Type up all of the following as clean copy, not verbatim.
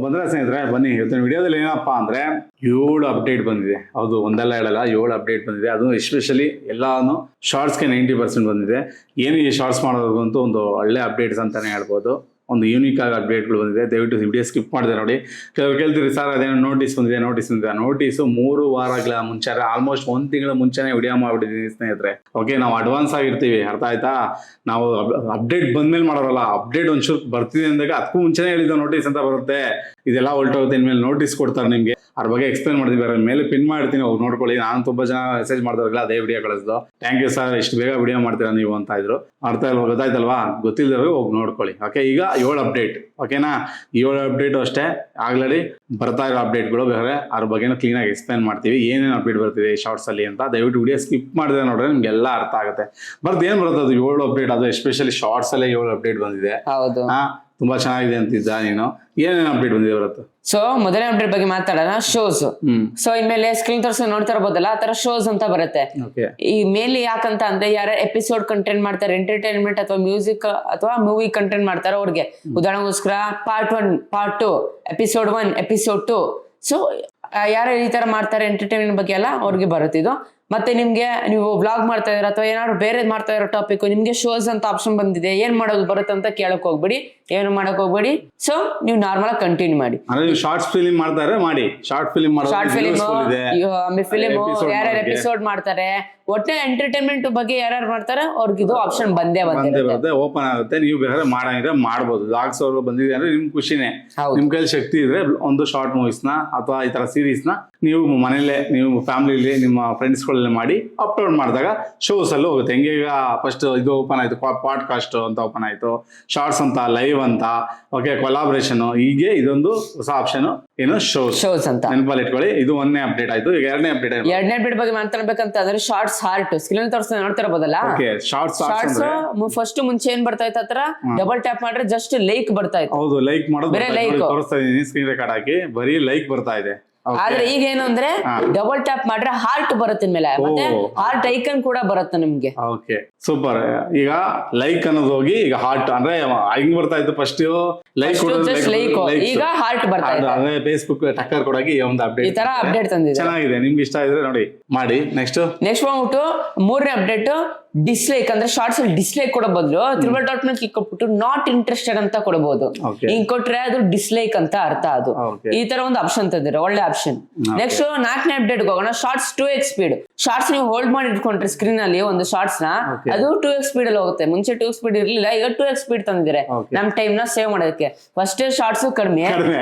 ಬಂದ್ರೆ ಸ್ನೇಹಿತರೆ ಬನ್ನಿ ಇವತ್ತಿನ ವಿಡಿಯೋದಲ್ಲಿ ಏನಪ್ಪಾ ಅಂದ್ರೆ 7 ಅಪ್ಡೇಟ್ ಬಂದಿದೆ. ಹೌದು, ಒಂದಲ್ಲ ಹೇಳಲ್ಲ, 7 ಅಪ್ಡೇಟ್ ಬಂದಿದೆ. ಅದು ಎಸ್ಪೆಷಲಿ ಎಲ್ಲಾನು ಶಾರ್ಟ್ಸ್ಗೆ 90% ಬಂದಿದೆ. ಏನು ಈ ಶಾರ್ಟ್ಸ್ ಮಾಡೋದಂತೂ ಒಂದು ಒಳ್ಳೆ ಅಪ್ಡೇಟ್ಸ್ ಅಂತಾನೆ ಹೇಳ್ಬೋದು. ಒಂದು ಯೂನಿಕ್ ಆಗಿ ಅಪ್ಡೇಟ್ಗಳು ಬಂದಿದೆ. ದಯವಿಟ್ಟು ವಿಡಿಯೋ ಸ್ಕಿಪ್ ಮಾಡಿದೆ ನೋಡಿ. ಕೆಲವರು ಕೇಳ್ತೀರಿ ಸರ್ ಅದೇನೋ ನೋಟಿಸ್ ಬಂದಿದೆ. ನೋಟಿಸು 3 ವಾರಗಳ ಮುಂಚೆ, ಆಲ್ಮೋಸ್ಟ್ 1 ತಿಂಗಳ ಮುಂಚೆನೆ ವಿಡಿಯೋ ಮಾಡ್ಬಿಟ್ಟಿದ್ದೀನಿ ಸ್ನೇಹಿತರೆ. ಓಕೆ, ನಾವು ಅಡ್ವಾನ್ಸ್ ಆಗಿರ್ತೀವಿ, ಅರ್ಥ ಆಯ್ತಾ? ನಾವು ಅಪ್ಡೇಟ್ ಬಂದ್ಮೇಲೆ ಮಾಡೋರಲ್ಲ. ಅಪ್ಡೇಟ್ ಒಂಚೂರು ಬರ್ತಿದೆ ಅಂದಾಗ ಅದಕ್ಕೂ ಮುಂಚೆನೇ ಹೇಳಿದ್ದು ನೋಟಿಸ್ ಅಂತ ಬರುತ್ತೆ, ಇದೆಲ್ಲ ಹೊಲ್ಟೋಗುತ್ತೆ, ಇನ್ಮೇಲೆ ನೋಟಿಸ್ ಕೊಡ್ತಾರೆ ನಿಮ್ಗೆ. ಅದ್ರ ಬಗ್ಗೆ ಎಕ್ಸ್ಪ್ಲೇನ್ ಮಾಡ್ತೀವಿ. ಮೇಲೆ ಪಿನ್ ಮಾಡ್ತೀನಿ, ಹೋಗಿ ನೋಡ್ಕೊಳ್ಳಿ. ನಾನು ತುಂಬಾ ಜನ ಮೆಸೇಜ್ ಮಾಡಿದವ್ರಿಲ್ಲ ಅದೇ ವಿಡಿಯೋ ಕಳಿಸ್ದು. ಥ್ಯಾಂಕ್ ಯು ಸರ್, ಇಷ್ಟು ಬೇಗ ವಿಡಿಯೋ ಮಾಡ್ತೀರಾ ನೀವು ಅಂತ ಇದ್ರು. ಗೊತ್ತಾಯ್ತಲ್ವಾ? ಗೊತ್ತಿಲ್ಲದವ್ರಿಗೆ ಹೋಗಿ ನೋಡ್ಕೊಳ್ಳಿ. ಓಕೆ, ಈಗ 7 ಅಪ್ಡೇಟ್. ಓಕೆನಾ? 7 ಅಪ್ಡೇಟ್ ಅಷ್ಟೇ. ಆಲ್ರೆಡಿ ಬರ್ತಾ ಇರೋ ಅಪ್ಡೇಟ್ಗಳು ಬೇರೆ, ಅದ್ರ ಬಗ್ಗೆನೂ ಕ್ಲೀನಾಗಿ ಎಕ್ಸ್ಪ್ಲೇನ್ ಮಾಡ್ತೀವಿ. ಏನೇನು ಅಪ್ಡೇಟ್ ಬರ್ತಿದೆ ಈ ಶಾರ್ಟ್ಸ್ ಅಲ್ಲಿ ಅಂತ. ದಯವಿಟ್ಟು ವಿಡಿಯೋ ಸ್ಕಿಪ್ ಮಾಡಿದ್ರೆ ನೋಡ್ರೆ ನಿಮ್ಗೆಲ್ಲ ಅರ್ಥ ಆಗುತ್ತೆ. ಏನ್ ಬರುತ್ತೆ ಅದು 7 ಅಪ್ಡೇಟ್. ಅದು ಎಸ್ಪೆಷಲಿ ಶಾರ್ಟ್ಸ್ ಅಲ್ಲೇ 7 ಅಪ್ಡೇಟ್ ಬಂದಿದೆ. ತುಂಬಾ ಚೆನ್ನಾಗಿದೆ ಅಂತಿದ್ದ ನೀನು. ಏನೇನು ಅಪ್ಡೇಟ್ ಬಂದಿದೆ ಬರುತ್ತೆ? ಸೊ ಮೊದಲನೇ ಅಪ್ಡೇಟ್ ಬಗ್ಗೆ ಮಾತಾಡೋಣ. ಶೋಸ್. ಸೊ ಇನ್ಮೇಲೆ ಸ್ಕ್ರೀನ್ ತೋರಿಸಿ ನೋಡ್ತಾ ಇರಬಹುದಲ್ಲ, ಆ ತರ ಶೋಸ್ ಅಂತ ಬರುತ್ತೆ. ಈ ಮೇನ್ಲಿ ಯಾಕಂತ ಅಂದ್ರೆ ಯಾರ ಎಪಿಸೋಡ್ ಕಂಟೆಂಟ್ ಮಾಡ್ತಾರೆ, ಎಂಟರ್ಟೈನ್ಮೆಂಟ್ ಅಥವಾ ಮ್ಯೂಸಿಕ್ ಅಥವಾ ಮೂವಿ ಕಂಟೆಂಟ್ ಮಾಡ್ತಾರೋ ಅವ್ರಿಗೆ. ಉದಾಹರಣೆಗೋಸ್ಕರ part 1, part 2, episode 1, episode 2. So ಯಾರು ಈ ತರ ಮಾಡ್ತಾರೆ ಎಂಟರ್ಟೈನ್ಮೆಂಟ್ ಬಗ್ಗೆ ಎಲ್ಲ ಅವ್ರಿಗೆ ಬರುತ್ತೆ ಇದು. ಮತ್ತೆ ನಿಮ್ಗೆ ನೀವು ವ್ಲಾಗ್ ಮಾಡ್ತಾ ಇದ್ದೀರಾ ಅಥವಾ ಏನಾದ್ರು ಬೇರೆ ಮಾಡ್ತಾ ಇರೋ ಟಾಪಿಕ್, ನಿಮ್ಗೆ ಶೋಸ್ ಅಂತ ಆಪ್ಷನ್ ಬಂದಿದೆ, ಏನ್ ಮಾಡೋದು ಬರುತ್ತೆ ಅಂತ ಕೇಳಕ್ ಹೋಗ್ಬೇಡಿ, ಏನು ಮಾಡಕ್ ಹೋಗ್ಬೇಡಿ. ಸೊ ನೀವು ನಾರ್ಮಲ್ ಆಗಿ ಕಂಟಿನ್ಯೂ ಮಾಡಿ. ಶಾರ್ಟ್ ಫಿಲ್ಮ್ ಮಾಡ್ತಾರೆ, ಮಾಡಿ ಶಾರ್ಟ್ ಫಿಲ್ಮ್ ಯಾರ್ಯಾರು ಎಪಿಸೋಡ್ ಮಾಡ್ತಾರೆ, ಒಟ್ಟೆ ಎಂಟರ್ಟೈನ್ಮೆಂಟ್ ಬಗ್ಗೆ ಯಾರ್ಯಾರು ಮಾಡ್ತಾರೆ ಅವ್ರಿಗೆ ಇದು ಆಪ್ಷನ್ ಬಂದೇ ಬರುತ್ತೆ, ಓಪನ್ ಆಗುತ್ತೆ. ನೀವು ಬೇಕಾದ್ರೆ ಮಾಡಂಗಿದ್ರೆ ಮಾಡ್ಬೋದು. ಬ್ಲಾಗ್ಸ್ ಅವ್ರು ಬಂದಿದೆ ಅಂದ್ರೆ ನಿಮ್ ಖುಷಿನೇ. ನಿಮ್ ಕೈಲಿ ಶಕ್ತಿ ಇದ್ರೆ ಒಂದು ಶಾರ್ಟ್ ಮೂವೀಸ್ ನ ಅಥವಾ ಈ ತರ ಸೀರೀಸ್ ನ ನೀವು ಮನೇಲೆ, ನೀವು ಫ್ಯಾಮಿಲಿಲಿ, ನಿಮ್ಮ ಫ್ರೆಂಡ್ಸ್ ಗಳಲ್ಲೇ ಮಾಡಿ ಅಪ್ಲೋಡ್ ಮಾಡಿದಾಗ ಶೋಸ್ ಅಲ್ಲೂ ಹೋಗುತ್ತೆ. ಹೆಂಗೆ ಈಗ ಫಸ್ಟ್ ಇದು ಓಪನ್ ಆಯ್ತು, ಪಾಡ್ಕಾಸ್ಟ್ ಅಂತ ಓಪನ್ ಆಯ್ತು, ಶಾರ್ಟ್ಸ್ ಅಂತ, ಲೈವ್ ಅಂತ, ಓಕೆ, ಕೊಲಾಬ್ರೇಷನ್, ಹೀಗೆ ಇದೊಂದು ಹೊಸ ಆಪ್ಷನ್ ಏನು ಶೋಸ್ ಅಂತ ನೆನಪಲ್ಲಿ ಇಟ್ಕೊಳ್ಳಿ. ಇದು 1ನೇ ಅಪ್ಡೇಟ್ ಆಯ್ತು. ಈಗ 2ನೇ ಅಪ್ಡೇಟ್ ಬಗ್ಗೆ ಮಾತಾಡ್ಬೇಕಂತ ಅಂದ್ರೆ ಶಾರ್ಟ್ಸ್ ಹಾರ್ಟ್ ಸ್ಕ್ರೀನ್ ತೋರಿಸ್ತಾ ನೋಡ್ತಾ ಇರಬಹುದಲ್ಲ. ಶಾರ್ಟ್ಸ್ ಫಸ್ಟ್ ಮುಂಚೆ ಏನ್ ಬರ್ತಾ ಇತ್ತು ಹತ್ರ ಡಬಲ್ ಟ್ಯಾಪ್ ಮಾಡಿದ್ರೆ ಜಸ್ಟ್ ಲೈಕ್ ಬರ್ತಾ ಇತ್ತು. ಹೌದು, ಲೈಕ್ ಮಾಡೋದು ತೋರಿಸ್ತಾ ಇದೀನಿ, ಸ್ಕ್ರೀನ್ ರೆಕಾರ್ಡ್ ಹಾಕಿ ಬರೀ ಲೈಕ್ ಬರ್ತಾ ಇದೆ. ಆದ್ರೆ ಈಗ ಏನು ಅಂದ್ರೆ ಡಬಲ್ ಟ್ಯಾಪ್ ಮಾಡ್ರೆ ಹಾರ್ಟ್ ಬರುತ್ತೆ ಮೇಲೆ, ಮತ್ತೆ ಹಾರ್ಟ್ ಐಕನ್ ಕೂಡ ಬರುತ್ತೆ ನಿಮ್ಗೆ. Okay, super. ಈಗ ಲೈಕ್ ಅನ್ನೋದು ಹೋಗಿ ಈಗ ಹಾರ್ಟ್ ಅಂದ್ರೆ ಹಿಂಗ್ ಬರ್ತಾ ಇತ್ತು. ಫಸ್ಟ್ ಲೈಕ್ ಈಗ ಹಾರ್ಟ್ ಬರ್ತಾ ಇದೆ. ಅದೇ ಫೇಸ್ಬುಕ್ ಟಕ್ಕರ್ ಕೊಡಾಗಿ ಒಂದು ಅಪ್ಡೇಟ್, ಈ ತರ ಅಪ್ಡೇಟ್ ತಂದಿದೆ. ಚೆನ್ನಾಗಿದೆ. ನಿಮ್ಗೆ ಇಷ್ಟ ಇದ್ರೆ ನೋಡಿ ಮಾಡಿ. ನೆಕ್ಸ್ಟ್ ಬಂದ್ಬಿಟ್ಟು 3ನೇ ಅಪ್ಡೇಟ್ ಡಿಸ್ಲೈಕ್. ಅಂದ್ರೆ ಶಾರ್ಟ್ಸ್ ಅಲ್ಲಿ ಡಿಸ್ಲೈಕ್ ಕೊಡೋ ಬದಲು ತ್ರಿಬಲ್ ಡಾಟ್ ಮೇಲೆ ಕ್ಲಿಕ್ ಕೊಟ್ಬಿಟ್ಟು ನಾಟ್ ಇಂಟ್ರೆಸ್ಟೆಡ್ ಅಂತ ಕೊಡಬಹುದು. ಹಿಂಗ್ ಕೊಟ್ರೆ ಅದು ಡಿಸ್ಲೈಕ್ ಅಂತ ಅರ್ಥ. ಅದು ಈ ತರ ಒಂದು ಆಪ್ಷನ್ ತಂದಿರ, ಒಳ್ಳೆ ಆಪ್ಷನ್. ನೆಕ್ಸ್ಟ್ 4ನೇ ಅಪ್ಡೇಟ್ ಹೋಗೋಣ. Shorts 2x speed. ಶಾರ್ಟ್ಸ್ ನೀವು ಹೋಲ್ಡ್ ಮಾಡಿ ಇಟ್ಕೊಂಡ್ರೆ ಸ್ಕ್ರೀನ್ ಅಲ್ಲಿ ಒಂದು ಶಾರ್ಟ್ಸ್ ನ, ಅದು 2x ಸ್ಪೀಡ್ ಅಲ್ಲಿ ಹೋಗುತ್ತೆ. ಮುಂಚೆ 2x ಸ್ಪೀಡ್ ಇರ್ಲಿಲ್ಲ, ಈಗ 2x ಸ್ಪೀಡ್ ತಂದಿದ್ದಾರೆ ನಮ್ ಟೈಮ್ ನ ಸೇವ್ ಮಾಡೋದಕ್ಕೆ. ಫಸ್ಟ್ ಶಾರ್ಟ್ಸ್ ಕಡಿಮೆ,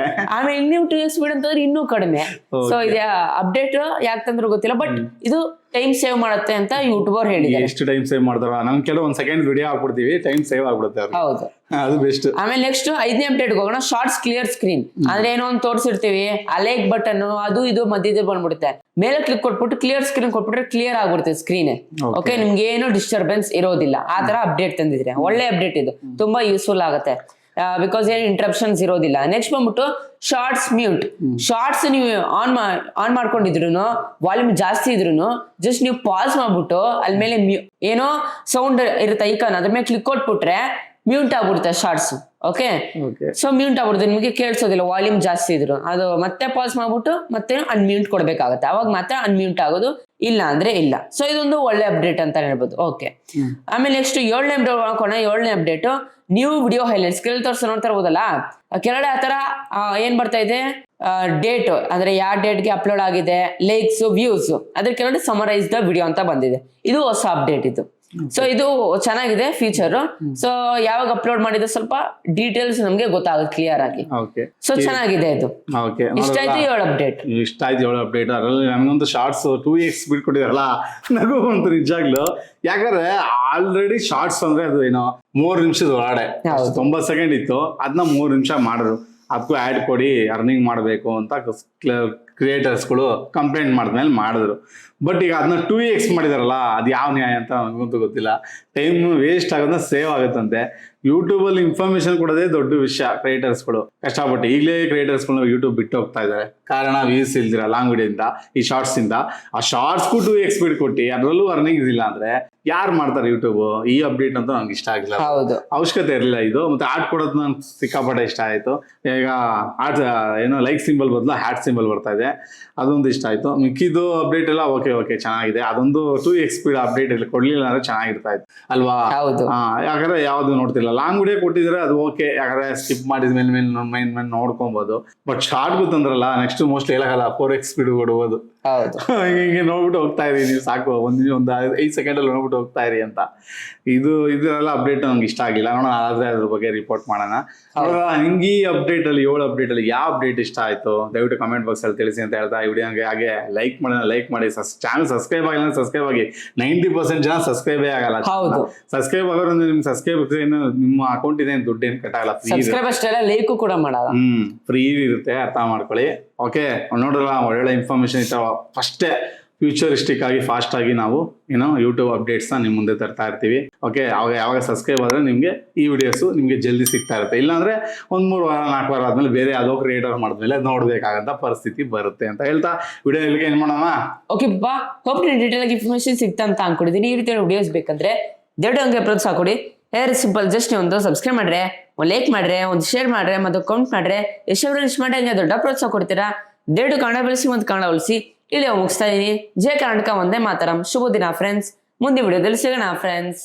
ಆಮೇಲೆ ಇನ್ನೂ 2x ಸ್ಪೀಡ್ ಅಂತಂದ್ರೆ ಇನ್ನೂ ಕಡಿಮೆ. ಸೊ ಇದೆ ಅಪ್ಡೇಟ್ ಯಾಕೆ ತಂದ್ರು ಗೊತ್ತಿಲ್ಲ, ಬಟ್ ಇದು ಟೈಮ್ ಸೇವ್ ಮಾಡುತ್ತೆ ಅಂತ ಯೂಟ್ಯೂಬರ್ ಹೇಳಿದ್ದಾರೆ. ಎಷ್ಟು ಟೈಮ್ ಸೇವ್ ಮಾಡ್ತಾರ? ನಮ್ ಕೆಲವು 1 ಸೆಕೆಂಡ್ ವಿಡಿಯೋ ಹಾಕ್ಬಿಡ್ತೀವಿ, ಟೈಮ್ ಸೇವ್ ಆಗ್ಬಿಡುತ್ತೆ. ಹೌದು, ಅದು ಬೆಸ್ಟ್. ಆಮೇಲೆ ನೆಕ್ಸ್ಟ್ 5ನೇ ಅಪ್ಡೇಟ್ ಹೋಗೋಣ. Shorts clear screen. ಅಂದ್ರೆ ಏನೋ ಒಂದು ತೋರಿಸಿರ್ತೀವಿ, ಆ ಲೈಕ್ ಬಟನ್ ಅದು ಇದು ಮಧ್ಯದಲ್ಲಿ ಬಂದ್ಬಿಡುತ್ತೆ. ಮೇಲೆ ಕ್ಲಿಕ್ ಕೊಟ್ಬಿಟ್ಟು ಕ್ಲಿಯರ್ ಸ್ಕ್ರೀನ್ ಕೊಟ್ಬಿಟ್ರೆ ಕ್ಲಿಯರ್ ಆಗ್ಬಿಡುತ್ತೆ ಸ್ಕ್ರೀನ್. ಓಕೆ, ನಿಮ್ಗೆ ಏನು ಡಿಸ್ಟರ್ಬೆನ್ಸ್ ಇರೋದಿಲ್ಲ. ಆ ತರ ಅಪ್ಡೇಟ್ ತಂದಿದ್ರೆ ಒಳ್ಳೆ ಅಪ್ಡೇಟ್. ಇದು ತುಂಬಾ ಯೂಸ್ಫುಲ್ ಆಗುತ್ತೆ, ಬಿಕಾಸ್ ಏನು ಇಂಟರಪ್ಷನ್ಸ್ ಇರೋದಿಲ್ಲ. ನೆಕ್ಸ್ಟ್ ಬಂದ್ಬಿಟ್ಟು ಶಾರ್ಟ್ಸ್ ಮ್ಯೂಟ್. ಶಾರ್ಟ್ಸ್ ನೀವು ಆನ್ ಮಾಡ್ಕೊಂಡಿದ್ರು, ವಾಲ್ಯೂಮ್ ಜಾಸ್ತಿ ಇದ್ರು, ಜಸ್ಟ್ ನೀವು ಪಾಸ್ ಮಾಡ್ಬಿಟ್ಟು ಅಲ್ಲಿ ಮೇಲೆ ಏನೋ ಸೌಂಡ್ ಇರುತ್ತೆ ಐಕಾನ್, ಅದ್ರ ಮೇಲೆ ಕ್ಲಿಕ್ ಕೊಟ್ಬಿಟ್ರೆ ಮ್ಯೂಟ್ ಆಗ್ಬಿಡುತ್ತೆ ಶಾರ್ಟ್ಸ್. ಓಕೆ, ಸೊ ಮ್ಯೂಟ್ ಆಗ್ಬಿಡುತ್ತೆ, ನಿಮಗೆ ಕೇಳಿಸೋದಿಲ್ಲ ವಾಲ್ಯೂಮ್ ಜಾಸ್ತಿ ಇದ್ರು. ಅದು ಮತ್ತೆ ಪಾಸ್ ಮಾಡ್ಬಿಟ್ಟು ಮತ್ತೆ ಅನ್ಮ್ಯೂಟ್ ಕೊಡ್ಬೇಕಾಗತ್ತೆ, ಅವಾಗ ಮಾತ್ರ ಅನ್ಮ್ಯೂಟ್ ಆಗೋದು, ಇಲ್ಲ ಅಂದ್ರೆ ಇಲ್ಲ. ಸೊ ಇದೊಂದು ಒಳ್ಳೆ ಅಪ್ಡೇಟ್ ಅಂತ ಹೇಳ್ಬೋದು. ಓಕೆ, ಆಮೇಲೆ ನೆಕ್ಸ್ಟ್ 7ನೇ ಅಪ್ಡೇಟ್ ಹಾಕೋಣ. 7ನೇ ಅಪ್ಡೇಟ್ ನ್ಯೂ ವಿಡಿಯೋ ಹೈಲೈಟ್ಸ್. ಕೆಳಗೆ ತೋರಿಸಿ ನೋಡ್ತಾ ಇರ್ಬೋದಲ್ಲ, ಕೆಳಗಡೆ ಆತರ ಏನ್ ಬರ್ತಾ ಇದೆ, ಡೇಟ್ ಅಂದ್ರೆ ಯಾವ ಡೇಟ್ಗೆ ಅಪ್ಲೋಡ್ ಆಗಿದೆ, ಲೈಕ್ಸ್, ವ್ಯೂಸ್, ಅದ್ರ ಕೆಳಗಡೆ ಸಮರೈಸ್ ದ ವಿಡಿಯೋ ಅಂತ ಬಂದಿದೆ. ಇದು ಹೊಸ ಅಪ್ಡೇಟ್ ಇದು. ಸೊ ಇದು ಚೆನ್ನಾಗಿದೆ ಫೀಚರ್. ಸೊ ಯಾವಾಗ ಅಪ್ಲೋಡ್ ಮಾಡಿದ್ರೆ ಸ್ವಲ್ಪ ಡೀಟೇಲ್ಸ್ ನಮ್ಗೆ ಗೊತ್ತಾಗುತ್ತೆ ಕ್ಲಿಯರ್ ಆಗಿ. ಸೊ ಚೆನ್ನಾಗಿದೆ ಇದು. ಇಷ್ಟ ಆಯ್ತು 7 ಅಪ್ಡೇಟ್. ಇಷ್ಟ ಆಯ್ತು 7 ಅಪ್ಡೇಟ್. ಅದರಲ್ಲಿ ನಮಗೊಂದು ಶಾರ್ಟ್ಸ್ 2x ಸ್ಪೀಡ್ ಕೊಟ್ಟಿದಾರಲ್ಲ, ನಗು ಬಂತು ನಿಜಾಗ್ಲು. ಯಾಕಂದ್ರೆ ಆಲ್ರೆಡಿ ಶಾರ್ಟ್ಸ್ ಅಂದ್ರೆ ಅದು ಏನೋ 3 ನಿಮಿಷದ ಒಳಗಡೆ 90 ಸೆಕೆಂಡ್ ಇತ್ತು, ಅದನ್ನ 3 ನಿಮಿಷ ಮಾಡಿದ್ರು. ಅದಕ್ಕೂ ಆ್ಯಡ್ ಕೊಡಿ ಅರ್ನಿಂಗ್ ಮಾಡಬೇಕು ಅಂತ ಕ್ರಿಯೇಟರ್ಸ್ಗಳು ಕಂಪ್ಲೇಂಟ್ ಮಾಡಿದ್ಮೇಲೆ ಮಾಡಿದ್ರು. ಬಟ್ ಈಗ ಅದನ್ನ 2x ಮಾಡಿದಾರಲ್ಲ, ಅದು ಯಾವ ನ್ಯಾಯ ಅಂತ ನನಗಂತೂ ಗೊತ್ತಿಲ್ಲ. ಟೈಮ್ ವೇಸ್ಟ್ ಆಗೋದನ್ನ ಸೇವ್ ಆಗುತ್ತಂತೆ. ಯೂಟ್ಯೂಬ್ ಅಲ್ಲಿ ಇನ್ಫಾರ್ಮೇಶನ್ ಕೊಡೋದೇ ದೊಡ್ಡ ವಿಷಯ. ಕ್ರಿಯೇಟರ್ಸ್ಗಳು ಕಷ್ಟಪಟ್ಟು ಈಗಲೇ ಕ್ರಿಯೇಟರ್ಸ್ಗಳು ಯೂಟ್ಯೂಬ್ ಬಿಟ್ಟು ಹೋಗ್ತಾ ಇದ್ದಾರೆ. ಕಾರಣ ವ್ಯೂಸ್ ಇಲ್ದಿರ ಲಾಂಗ್ ವಿಡಿಯೋದಿಂದ, ಈ ಶಾರ್ಟ್ಸ್ ಇಂದ. ಆ ಶಾರ್ಟ್ಸ್ಗೂ 2x ಸ್ಪೀಡ್ ಕೊಟ್ಟು ಅದರಲ್ಲೂ ಅರ್ನಿಂಗ್ ಇಲ್ಲ ಅಂದ್ರೆ ಯಾರು ಮಾಡ್ತಾರೆ ಯೂಟ್ಯೂಬ್? ಈ ಅಪ್ಡೇಟ್ ಅಂತ ನಂಗೆ ಇಷ್ಟ ಆಗಿಲ್ಲ, ಹೌದು ಅವಶ್ಯಕತೆ ಇರಲಿಲ್ಲ ಇದು. ಮತ್ತೆ ಆಡ್ ಕೊಡೋದು ನಂಗೆ ಸಿಕ್ಕಾಪಟ್ಟೆ ಇಷ್ಟ ಆಯ್ತು. ಈಗ ಆಡ್ ಏನೋ ಲೈಕ್ ಸಿಂಬಲ್ ಬದಲು ಹ್ಯಾಟ್ ಸಿಂಬಲ್ ಬರ್ತಾ ಇದೆ, ಅದೊಂದು ಇಷ್ಟ ಆಯ್ತು. ಮಿಕ್ಕಿದ್ದು ಅಪ್ಡೇಟ್ ಎಲ್ಲ ಓಕೆ ಚೆನ್ನಾಗಿದೆ. ಅದೊಂದು 2x ಸ್ಪೀಡ್ ಅಪ್ಡೇಟ್ ಕೊಡ್ಲಿಲ್ಲ ಅಂದ್ರೆ ಚೆನ್ನಾಗಿರ್ತಾ ಇತ್ತು ಅಲ್ವಾ? ಹೌದು. ಯಾಕಂದ್ರೆ ಯಾವ್ದು ನೋಡ್ತಿಲ್ಲ. ಲಾಂಗ್ ವಿಡಿಯೋ ಕೊಟ್ಟಿದ್ರೆ ಅದು ಓಕೆ, ಯಾಕಂದ್ರೆ ಸ್ಕಿಪ್ ಮಾಡಿದ ಮೇಲೆ ನೋಡ್ಕೊಬಹುದು. ಬಟ್ ಶಾರ್ಟ್ ಗೊತ್ತಂದ್ರಲ್ಲ, ನೆಕ್ಸ್ಟ್ ಮೋಸ್ಟ್ಲಿ ಹೇಳಲ್ಲ 4x ಸ್ಪೀಡ್ ಕೊಡುವುದು. ಹೌದು, ಹಿಂಗೆ ನೋಡ್ಬಿಟ್ಟು ಹೋಗ್ತಾ ಇರಿ ನೀವು, ಸಾಕು ಒಂದು 5 ಸೆಕೆಂಡಲ್ಲಿ ನೋಡ್ಬಿಟ್ಟು ಹೋಗ್ತಾ ಇರಿ ಅಂತ. ಇದೆಲ್ಲ ಅಪ್ಡೇಟ್ ನಂಗೆ ಇಷ್ಟ ಆಗಿಲ್ಲ. ನೋಡೋಣ, ಆದ್ರೆ ಅದ್ರ ಬಗ್ಗೆ ರಿಪೋರ್ಟ್ ಮಾಡೋಣ. ನಿಮ್ಗೆ ಈ ಅಪ್ಡೇಟ್ ಅಲ್ಲಿ 7 ಅಪ್ಡೇಟ್ ಅಲ್ಲಿ ಯಾವ ಅಪ್ಡೇಟ್ ಇಷ್ಟ ಆಯ್ತು ದಯವಿಟ್ಟು ಕಮೆಂಟ್ ಬಾಕ್ಸ್ ಅಲ್ಲಿ ತಿಳಿಸಿ ಅಂತ ಹೇಳ್ತಾ, ಈ ವಿಡಿಯೋಗೆ ಹಾಗೆ ಲೈಕ್ ಮಾಡಿ ಚಾನಲ್ ಸಬ್ಸ್ಕ್ರೈಬ್ ಆಗಿಲ್ಲ ಅಂದ್ರೆ ಸಬ್ಸ್ಕ್ರೈಬ್ ಆಗಿ. 90% ಜನ ಸಬ್ಸ್ಕ್ರೈಬೇ ಆಗಲ್ಲ. ಸಬ್ಸ್ಕ್ರೈಬ್ ಆಗೋದ್ರಿಂದ ನಿಮ್ ಸಬ್ಸ್ಕ್ರೈಬ್ ಏನು ನಿಮ್ಮ ಅಕೌಂಟ್ ಇದೆ, ದುಡ್ಡು ಏನು ಕಟ್ಟಾಗಲ್ಲ, ಸಬ್ಸ್ಕ್ರೈಬ್ ಅಷ್ಟೆಲ್ಲ ಲೈಕು ಕೂಡ ಮಾಡಲ್ಲ, ಫ್ರೀ ಇರುತ್ತೆ, ಅರ್ಥ ಮಾಡ್ಕೊಳ್ಳಿ. ಓಕೆ, ನೋಡ್ರಲ್ಲ, ಒಳ್ಳೆ ಇನ್ಫಾರ್ಮೇಶನ್ ಇತ್ತು. ಫಸ್ಟೇ ಫ್ಯೂಚರಿಸ್ಟಿಕ್ ಆಗಿ ಫಾಸ್ಟ್ ಆಗಿ ನಾವು ಯೂಟ್ಯೂಬ್ ಅಪ್ಡೇಟ್ಸ್ನ ನಿಮ್ಮ ಮುಂದೆ ತರ್ತಾ ಇರ್ತೀವಿ. ಓಕೆ, ಯಾವಾಗ ಸಬ್ಸ್ಕ್ರೈಬ್ ಆದರೆ ನಿಮಗೆ ಈ ವಿಡಿಯೋಸು ನಿಮಗೆ ಜಲ್ದಿ ಸಿಗ್ತಾ ಇರುತ್ತೆ. ಇಲ್ಲಾಂದ್ರೆ 1-3 ವಾರ 4 ವಾರ ಆದ್ಮೇಲೆ ಬೇರೆ ಯಾವುದೋ ಕ್ರಿಯೇಟರ್ ಮಾಡಿದ್ಮೇಲೆ ನೋಡ್ಬೇಕಾಗಂತ ಪರಿಸ್ಥಿತಿ ಬರುತ್ತೆ ಅಂತ ಹೇಳ್ತಾ ವಿಡಿಯೋ ಇಲ್ಲಿಗೆ ಏನು ಮಾಡೋಣ. ಓಕೆ ಬಾ, ಹೋಪ್ ಡೀಟೇಲ್ ಆಗಿ ಇನ್ಫಾರ್ಮೇಶನ್ ಸಿಗ್ತಾ ಅಂತ ಅನ್ಕೊಂಡಿದ್ದೀನಿ. ಈ ರೀತಿ ವಿಡಿಯೋಸ್ ಬೇಕಂದ್ರೆ ದಯವಿಟ್ಟು ಹಂಗೆ ಪ್ರೋತ್ಸಾಹ ಕೊಡಿ. ವೆರಿ ಸಿಂಪಲ್, ಜಸ್ಟ್ ಒಂದು ಸಬ್ಸ್ಕ್ರೈಬ್ ಮಾಡ್ರೆ, ಒಂದು ಲೈಕ್ ಮಾಡ್ರೆ, ಒಂದು ಶೇರ್ ಮಾಡ್ರೆ, ಮತ್ತು ಕಮೆಂಟ್ ಮಾಡ್ರೆ, ಎಷ್ಟು ಮಾಡಿ ಹಂಗೆ ದೊಡ್ಡ ಪ್ರೋತ್ಸಾಹ ಕೊಡ್ತೀರಾ. ದಯವಿಟ್ಟು ಕನ್ನಡ ಬೆಳೆಸಿ ಮತ್ತು ಕನ್ನಡ ಉಳಿಸಿ. ಇಲ್ಲಿ ಮುಗಿಸ್ತಾ ಇದೀನಿ. ಜಯ ಕರ್ನಾಟಕ, ಒಂದೇ ಮಾತರಂ. ಶುಭ ದಿನ ಫ್ರೆಂಡ್ಸ್. ಮುಂದಿನ ವಿಡಿಯೋದಲ್ಲಿ ಸಿಗೋಣ ಫ್ರೆಂಡ್ಸ್.